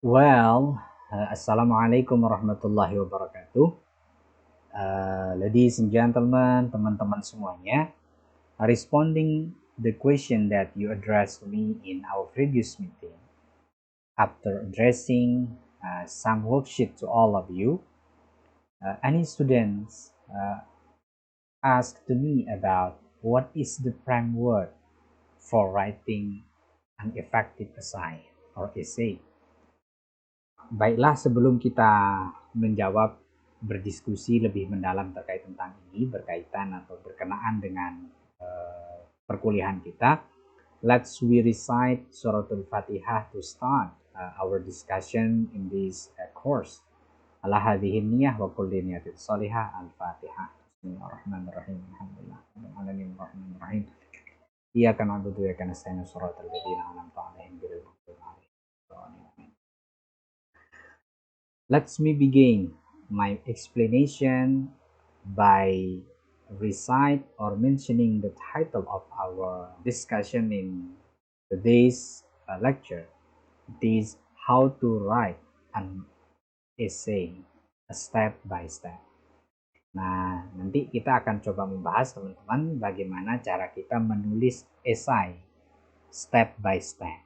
Assalamualaikum warahmatullahi wabarakatuh. Ladies and gentlemen, teman-teman semuanya, responding the question that you addressed to me in our previous meeting, after addressing some worksheet to all of you, any students asked to me about what is the framework for writing an effective essay or essay. Baiklah, sebelum kita menjawab berdiskusi lebih mendalam terkait tentang ini, berkaitan atau berkenaan dengan perkuliahan kita, let's we recite Suratul Fatihah to start our discussion in this course. Ala hadhihi niyah wa kulli niyatin salihah. Al-Fatihah. Bismillahirrahmanirrahim. Alhamdulillah. Bismillahirrahmanirrahim. Iyyaka na'budu wa iyyaka nasta'in. Shiratal ladzina an'amta 'alaihim ghairil maghdubi 'alaihim waladdallin. Let me begin my explanation by recite or mentioning the title of our discussion in today's lecture. It is how to write an essay step by step. Nah, nanti kita akan coba membahas teman-teman bagaimana cara kita menulis esai step by step.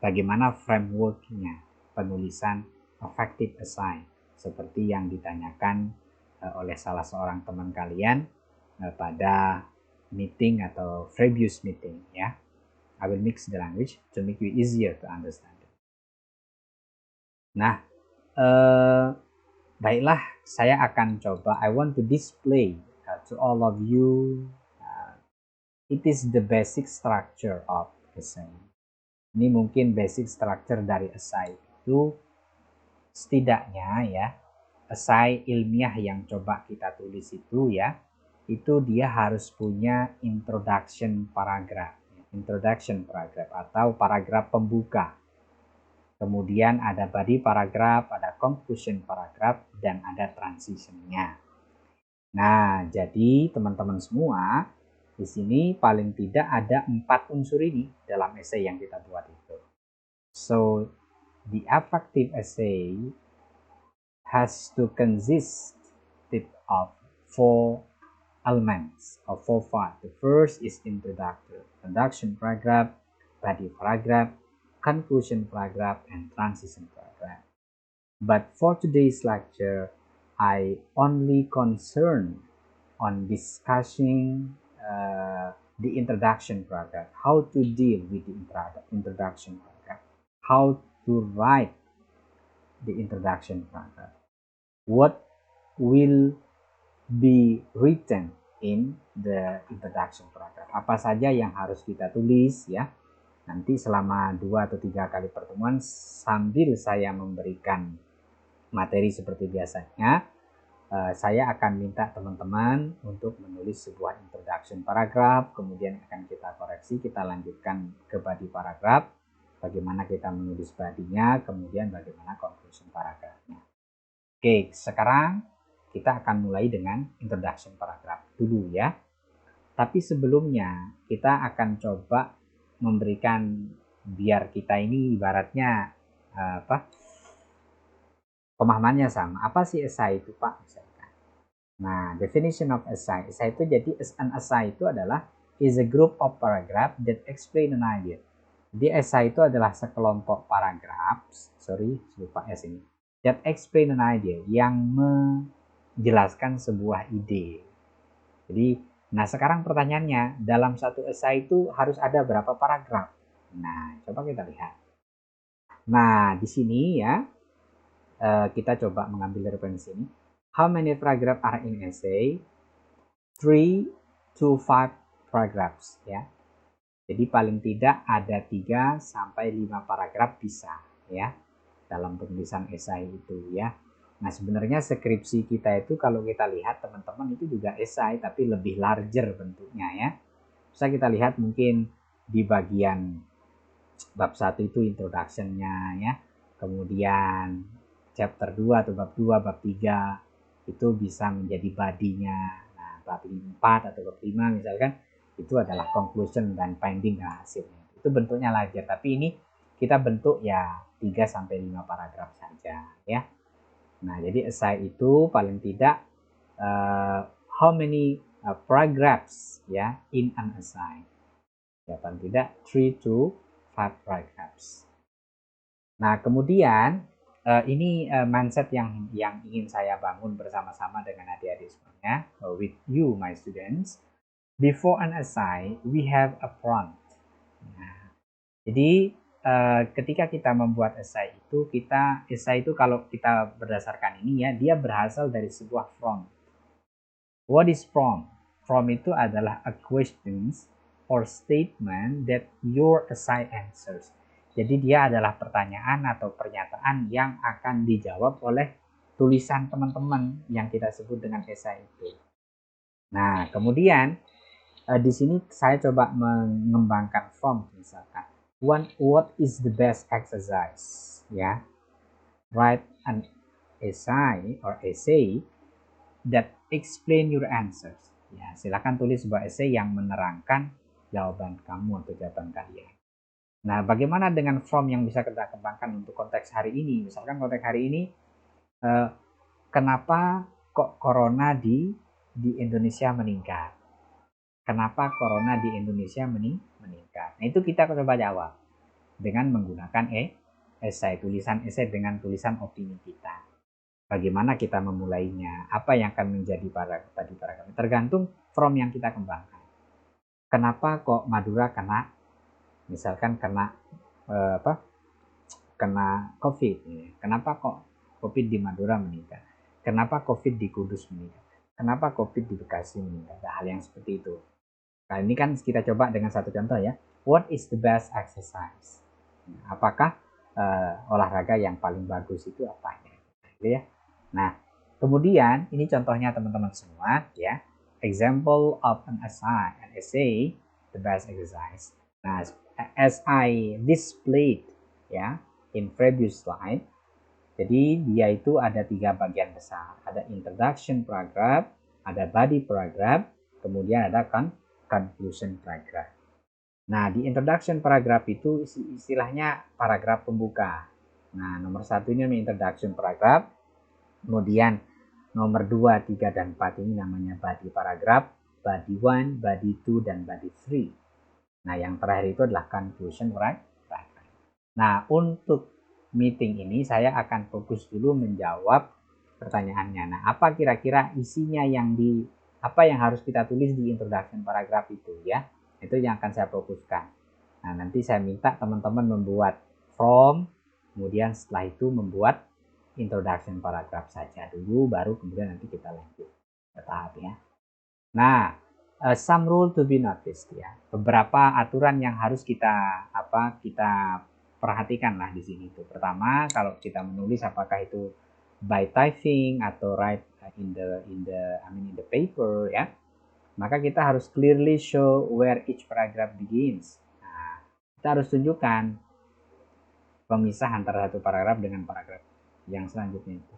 Bagaimana frameworknya penulisan effective essay seperti yang ditanyakan oleh salah seorang teman kalian pada meeting atau previous meeting ya. I will mix the language to make you easier to understand. Nah, baiklah, saya akan coba. I want to display to all of you. It is the basic structure of essay. Ini mungkin basic structure dari essay itu. Setidaknya ya, esai ilmiah yang coba kita tulis itu ya, itu dia harus punya introduction paragraph atau paragraf pembuka. Kemudian ada body paragraph, ada conclusion paragraph, dan ada transitionnya. Nah, jadi teman-teman semua, di sini paling tidak ada 4 unsur ini dalam esai yang kita buat itu. So, the effective essay has to consist of 4 elements or 4 parts. The first is introduction paragraph, body paragraph, conclusion paragraph, and transition paragraph. But for today's lecture, I only concern on discussing the introduction paragraph, how to deal with the introduction paragraph, how to write the introduction paragraph, what will be written in the introduction paragraph, apa saja yang harus kita tulis ya. Nanti selama 2 atau 3 kali pertemuan sambil saya memberikan materi seperti biasanya, saya akan minta teman-teman untuk menulis sebuah introduction paragraph, kemudian akan kita koreksi, kita lanjutkan ke body paragraph, bagaimana kita menulis badinya, kemudian bagaimana conclusion paragrafnya. Oke, sekarang kita akan mulai dengan introduction paragraph dulu ya. Tapi sebelumnya kita akan coba memberikan, biar kita ini ibaratnya pemahamannya sama. Apa sih essay itu, Pak? Misalkan. Nah, definition of essay. Essay itu jadi an essay itu adalah is a group of paragraph that explain an idea. Jadi essay itu adalah sekelompok paragraf, lupa S ini, that explain an idea, yang menjelaskan sebuah ide. Jadi, nah sekarang pertanyaannya, dalam satu essay itu harus ada berapa paragraf? Nah, coba kita lihat. Nah, di sini ya, kita coba mengambil referensi ini. How many paragraph are in essay? 3 to 5 paragraphs ya. Jadi paling tidak ada 3 sampai 5 paragraf bisa ya dalam penulisan esai itu ya. Nah, sebenarnya skripsi kita itu kalau kita lihat teman-teman itu juga esai tapi lebih larger bentuknya ya. Bisa kita lihat mungkin di bagian bab 1 itu introduction-nya ya. Kemudian chapter 2 atau bab 2, bab 3 itu bisa menjadi body-nya. Nah, bab 4 atau bab 5 misalkan itu adalah conclusion dan finding hasilnya. Itu bentuknya larger, tapi ini kita bentuk ya 3 sampai 5 paragraf saja ya. Nah, jadi essay itu paling tidak how many paragraphs ya in an essay. Ya, paling tidak 3 to 5 paragraphs. Nah, kemudian ini mindset yang ingin saya bangun bersama-sama dengan adik-adik semuanya, with you my students. Before an essay, we have a prompt. Nah, jadi ketika kita membuat essay itu kalau kita berdasarkan ini ya, dia berasal dari sebuah prompt. What is prompt? Prompt itu adalah a questions or statement that your essay answers. Jadi dia adalah pertanyaan atau pernyataan yang akan dijawab oleh tulisan teman-teman yang kita sebut dengan essay itu. Nah, kemudian di sini saya coba mengembangkan form misalkan. What is the best exercise? Ya, write an essay or essay that explain your answers. Ya, silakan tulis sebuah essay yang menerangkan jawaban kamu atau jawaban kalian. Nah, bagaimana dengan form yang bisa kita kembangkan untuk konteks hari ini? Misalkan konteks hari ini, kenapa kok corona di Indonesia meningkat? Kenapa corona di Indonesia meningkat? Nah, itu kita coba jawab dengan menggunakan essay, tulisan essay dengan tulisan opini kita. Bagaimana kita memulainya? Apa yang akan menjadi paragraf? Tergantung form yang kita kembangkan. Kenapa kok Madura misalkan kena COVID? Kenapa kok COVID di Madura meningkat? Kenapa COVID di Kudus meningkat? Kenapa COVID di Bekasi meningkat? Hal yang seperti itu. Nah, ini kan kita coba dengan satu contoh ya. What is the best exercise? Apakah olahraga yang paling bagus itu apanya? Gitu ya. Nah, kemudian ini contohnya teman-teman semua ya. Example of an essay, the best exercise. Nah, as I displayed ya in previous slide, jadi dia itu ada 3 bagian besar. Ada introduction paragraph, ada body paragraph, kemudian ada conclusion paragraph. Nah, di introduction paragraph itu istilahnya paragraf pembuka. Nah, nomor 1 ini introduction paragraph. Kemudian nomor 2, 3, dan 4 ini namanya body paragraph, body 1, body 2, dan body 3. Nah, yang terakhir itu adalah conclusion paragraph. Nah, untuk meeting ini saya akan fokus dulu menjawab pertanyaannya. Nah, apa kira-kira isinya apa yang harus kita tulis di introduction paragraph itu ya? Itu yang akan saya fokuskan. Nah, nanti saya minta teman-teman membuat form, kemudian setelah itu membuat introduction paragraph saja dulu, baru kemudian nanti kita lanjut ke tahap ya. Nah, some rule to be noticed ya. Beberapa aturan yang harus kita perhatikan lah di sini itu. Pertama, kalau kita menulis apakah itu by typing atau write in the paper ya, maka kita harus clearly show where each paragraph begins. Nah, kita harus tunjukkan pemisah antara satu paragraf dengan paragraf yang selanjutnya itu.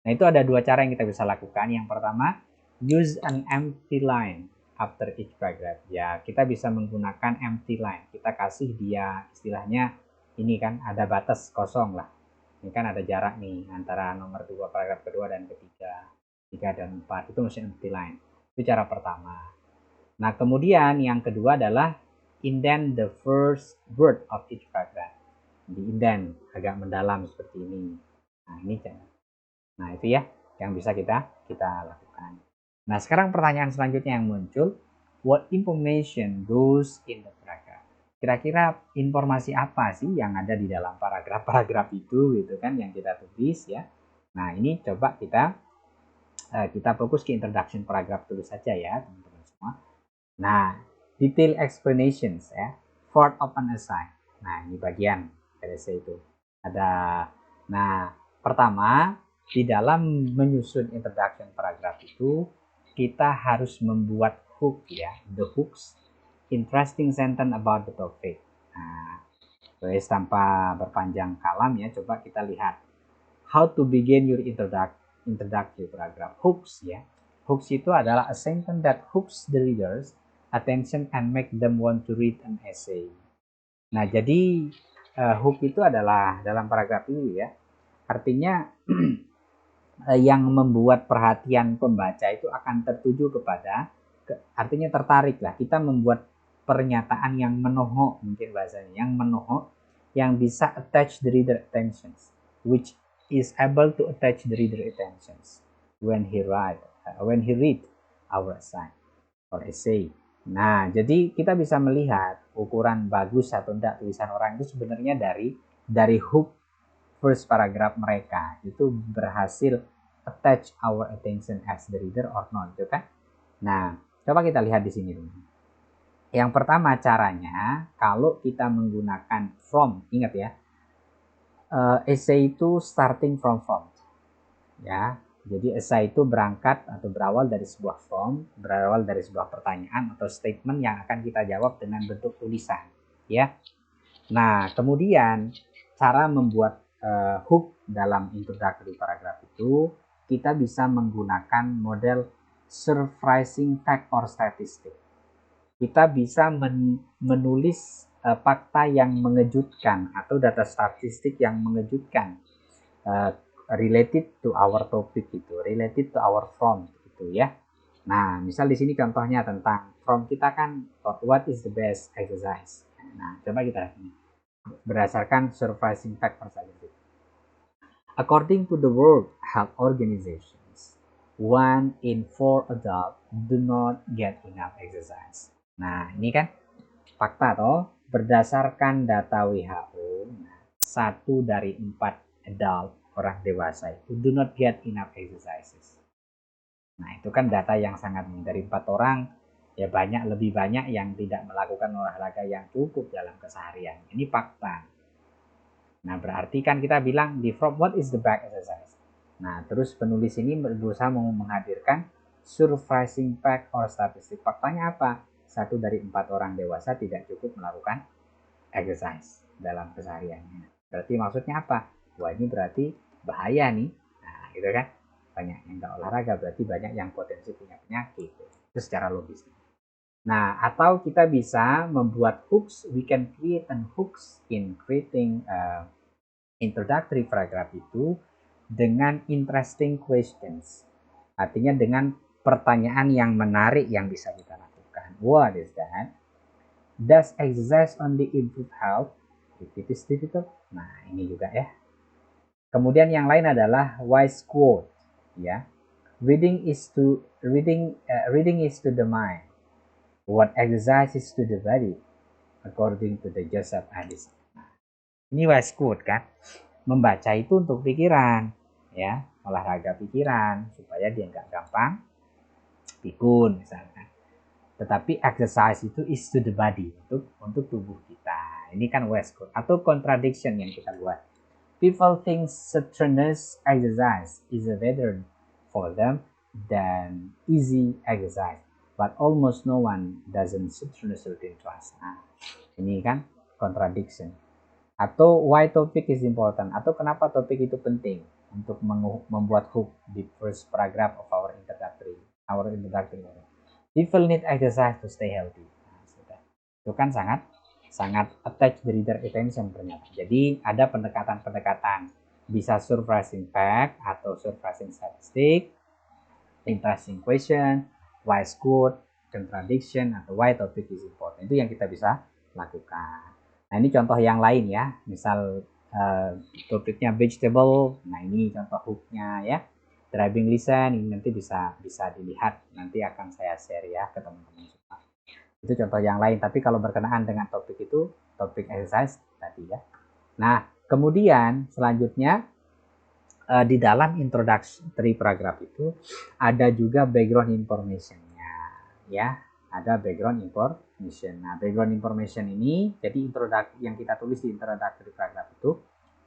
Nah, itu ada 2 cara yang kita bisa lakukan. Yang pertama, use an empty line after each paragraph. Ya, kita bisa menggunakan empty line. Kita kasih dia istilahnya ini kan ada batas kosong lah. Ini kan ada jarak nih antara nomor 2 paragraf kedua dan ketiga, 3 dan 4. Itu masih empty line. Itu cara pertama. Nah, kemudian yang kedua adalah indent the first word of each paragraph. Di indent agak mendalam seperti ini. Nah, ini Nah, itu ya yang bisa kita lakukan. Nah, sekarang pertanyaan selanjutnya yang muncul, what information goes in the paragraph? Kira-kira informasi apa sih yang ada di dalam paragraf-paragraf itu gitu kan yang kita tulis ya. Nah, ini coba kita fokus ke introduction paragraph dulu saja ya, teman-teman semua. Nah, detail explanations ya, part of an essay. Nah, ini bagian dari essay itu. Nah, pertama, di dalam menyusun introduction paragraph itu, kita harus membuat hook ya, the hooks, interesting sentence about the topic. Nah, tanpa berpanjang kalam ya, coba kita lihat how to begin your introductory paragraph. Hooks ya, hooks itu adalah a sentence that hooks the readers attention and make them want to read an essay. Nah, jadi hook itu adalah dalam paragraf ini ya. Artinya yang membuat perhatian pembaca itu akan tertuju kepada artinya tertarik lah. Kita membuat pernyataan yang menohok, mungkin bahasanya yang menohok, yang bisa attach the reader attentions, which is able to attach the reader attentions when he read our essay. Nah, jadi kita bisa melihat ukuran bagus atau tidak tulisan orang itu sebenarnya dari hook first paragraph mereka itu berhasil attach our attention as the reader or not, gitu kan? Nah, coba kita lihat di sini dulu. Yang pertama caranya, kalau kita menggunakan from, ingat ya, essay itu starting from ya. Jadi essay itu berangkat atau berawal dari sebuah form, berawal dari sebuah pertanyaan atau statement yang akan kita jawab dengan bentuk tulisan, ya. Nah, kemudian cara membuat hook dalam introductory paragraph itu kita bisa menggunakan model surprising fact or statistic. Kita bisa menulis fakta yang mengejutkan atau data statistik yang mengejutkan related to our topic itu, related to our from gitu ya. Nah, misal di sini contohnya tentang from kita kan what is the best exercise. Nah, coba kita lihat ini. Berdasarkan surprising fact per statistic. According to the World Health Organizations, 1 in 4 adults do not get enough exercise. Nah, ini kan fakta toh, berdasarkan data WHO, 1 dari 4 adult orang dewasa itu do not get enough exercises. Nah, itu kan data yang sangat dari 4 orang ya lebih banyak yang tidak melakukan olahraga yang cukup dalam keseharian. Ini fakta. Nah, berarti kan kita bilang di from what is the best exercise. Nah, terus penulis ini berusaha menghadirkan surprising fact or statistik. Faktanya apa? 1 dari 4 orang dewasa tidak cukup melakukan exercise dalam kesehariannya. Berarti maksudnya apa? Wah, ini berarti bahaya nih. Nah, gitu kan? Banyak yang nggak olahraga, berarti banyak yang potensi punya penyakit. Itu secara logis. Nah, atau kita bisa membuat hooks. We can create an hooks in creating introductory paragraph itu dengan interesting questions. Artinya dengan pertanyaan yang menarik yang bisa kita lakukan. What is that? Does exercise only improve health? If it is difficult. Nah, ini juga ya. Kemudian yang lain adalah wise quote, ya. Reading is to the mind. What exercise is to the body, according to the Joseph Addison. Nah, ini wise quote kan. Membaca itu untuk pikiran, ya, olahraga pikiran supaya dia nggak gampang pikun misalkan. Tetapi exercise itu is to the body, untuk tubuh kita. Ini kan wise quote atau contradiction yang kita buat. People think strenuous exercise is better for them than easy exercise, but almost no one doesn't strenuous routine class. Nah, ini kan contradiction. Atau why topic is important, atau kenapa topik itu penting untuk membuat hook di first paragraph of our introductory. People need exercise to stay healthy. Nah, itu kan sangat attach the reader attention ternyata. Jadi ada pendekatan-pendekatan, bisa surprising fact atau surprising statistic, interesting question, wise quote, contradiction, atau why topic is important. Itu yang kita bisa lakukan. Nah, ini contoh yang lain ya. Misal topiknya vegetable. Nah, ini contoh hooknya ya. Driving lesson ini nanti bisa dilihat. Nanti akan saya share ya ke teman-teman semua. Itu contoh yang lain. Tapi kalau berkenaan dengan topik itu, topik exercise tadi ya. Nah, kemudian selanjutnya di dalam introductory paragraph itu ada juga background information-nya ya. Ada background information. Nah, background information ini jadi yang kita tulis di introductory paragraph itu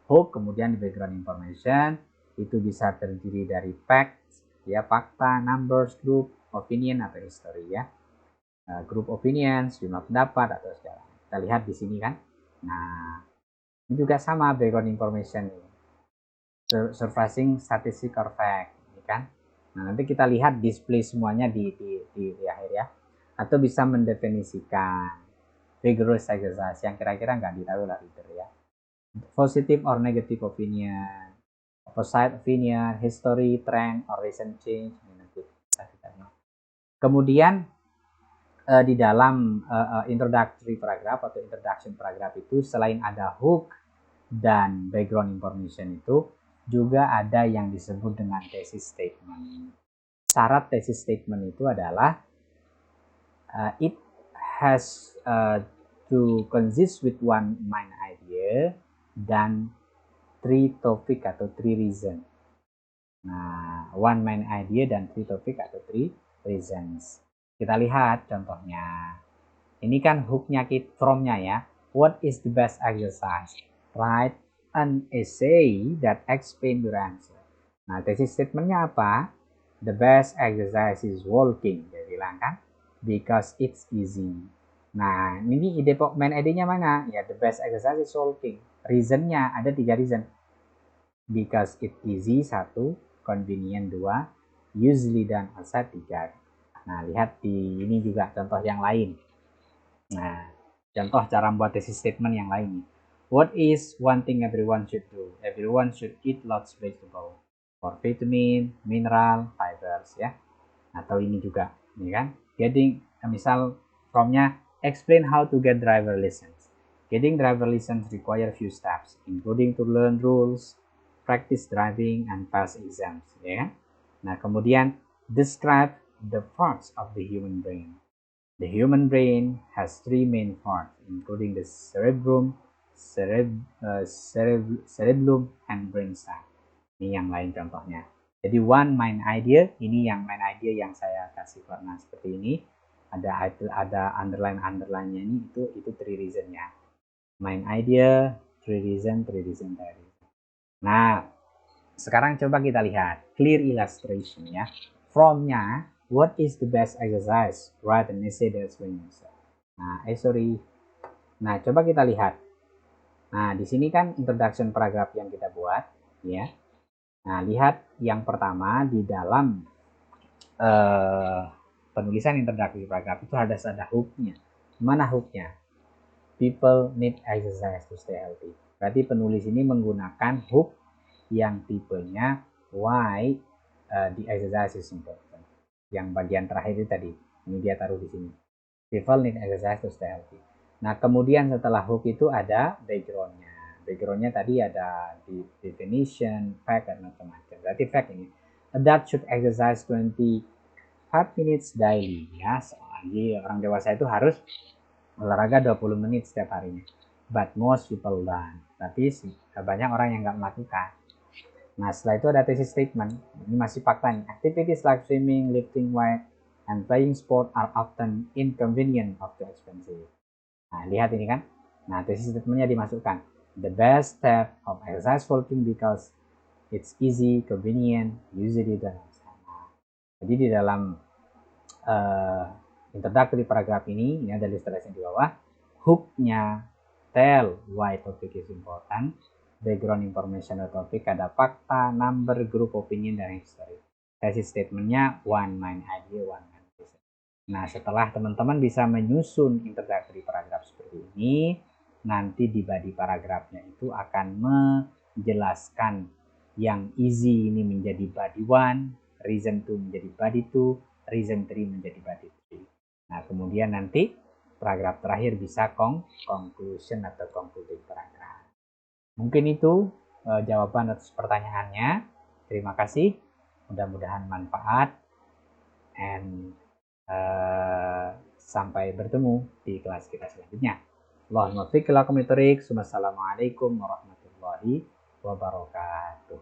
hook, kemudian di background information itu bisa terdiri dari facts ya, fakta, numbers, group, opinion atau history ya. Group opinions, jumlah pendapat atau segala. Kita lihat di sini kan. Nah, ini juga sama background information, surprising statistic or fact, kan. Nah, nanti kita lihat display semuanya di akhir ya. Atau bisa mendefinisikan vigorous exercise yang kira-kira nggak ditahu lah reader ya. positive or negative opinion, opposite opinion, history, trend, or recent change. Kemudian di dalam introductory paragraph atau introduction paragraph itu selain ada hook dan background information itu juga ada yang disebut dengan thesis statement. Syarat thesis statement itu adalah it has to consist with one main idea dan three topic atau three reason. Nah, one main idea dan three topic atau three reasons. Kita lihat contohnya. Ini kan hooknya from-nya ya. What is the best exercise? Write an essay that explain your answer. Nah, thesis statementnya apa? The best exercise is walking. Dia bilang kan? Because it's easy. Nah, ini ide main ide-nya mana? Ya, the best exercise is walking. Reason-nya ada 3 reason. Because it's easy 1, convenient 2, usually done outside 3. Nah, lihat di ini juga contoh yang lain. Nah, contoh cara membuat thesis statement yang lain. What is one thing everyone should do? Everyone should eat lots of vegetable for vitamin, mineral, fibers ya. Atau ini juga, ini kan? Getting misal from-nya explain how to get driver license. Getting driver license require few steps, including to learn rules, practice driving, and pass exams ya. Nah, kemudian describe the parts of the human brain. The human brain has 3 main parts, including the cerebrum, cerebellum, and brainstem. Ini yang lain contohnya. Jadi one main idea, ini yang main idea yang saya kasih warna seperti ini. Ada underline-underline-nya ini itu 3 reason-nya. Main idea, 3 reason, 3 reason tadi. Nah, sekarang coba kita lihat clear illustration ya. From-nya, what is the best exercise? Write an essay that's when you say. Nah, Nah, coba kita lihat. Nah, di sini kan introduction paragraph yang kita buat, ya. Nah, lihat yang pertama di dalam penulisan introduction paragraph itu ada hook-nya. Mana hook-nya? People need exercise to stay healthy. Berarti penulis ini menggunakan hook yang tipenya why the exercise is important. Yang bagian terakhir itu tadi, ini dia taruh di sini. People need exercise to stay healthy. Nah, kemudian setelah hook itu ada background-nya. Background-nya tadi ada di definition, fact, dan macam-macam. Berarti fact ini, adult should exercise 25 minutes daily. Ya, jadi orang dewasa itu harus olahraga 20 menit setiap harinya. But most people don't. Tapi banyak orang yang nggak melakukan. Nah, setelah itu ada thesis statement. Ini masih faktanya. Activities like swimming, lifting weight, and playing sport are often inconvenient or too expensive. Nah, lihat ini kan. Nah, thesis statementnya dimasukkan. The best step of exercise walking because it's easy, convenient, usually done. Jadi di dalam introductory paragraph ini ada ilustrasi di bawah. Hook-nya tell why topic is important. Background information atau topik ada fakta, number, group, opinion, dan history. Thesis statement-nya one main idea, one main reason. Nah, setelah teman-teman bisa menyusun introductory paragraph seperti ini, nanti di body paragrafnya itu akan menjelaskan yang easy ini menjadi body 1, reason 2 menjadi body 2, reason 3 menjadi body 3. Nah, kemudian nanti paragraf terakhir bisa conclusion atau concluding paragraph. Mungkin itu jawaban atas pertanyaannya. Terima kasih. Mudah-mudahan manfaat. And sampai bertemu di kelas kita selanjutnya. Wassalamualaikum warahmatullahi wabarakatuh.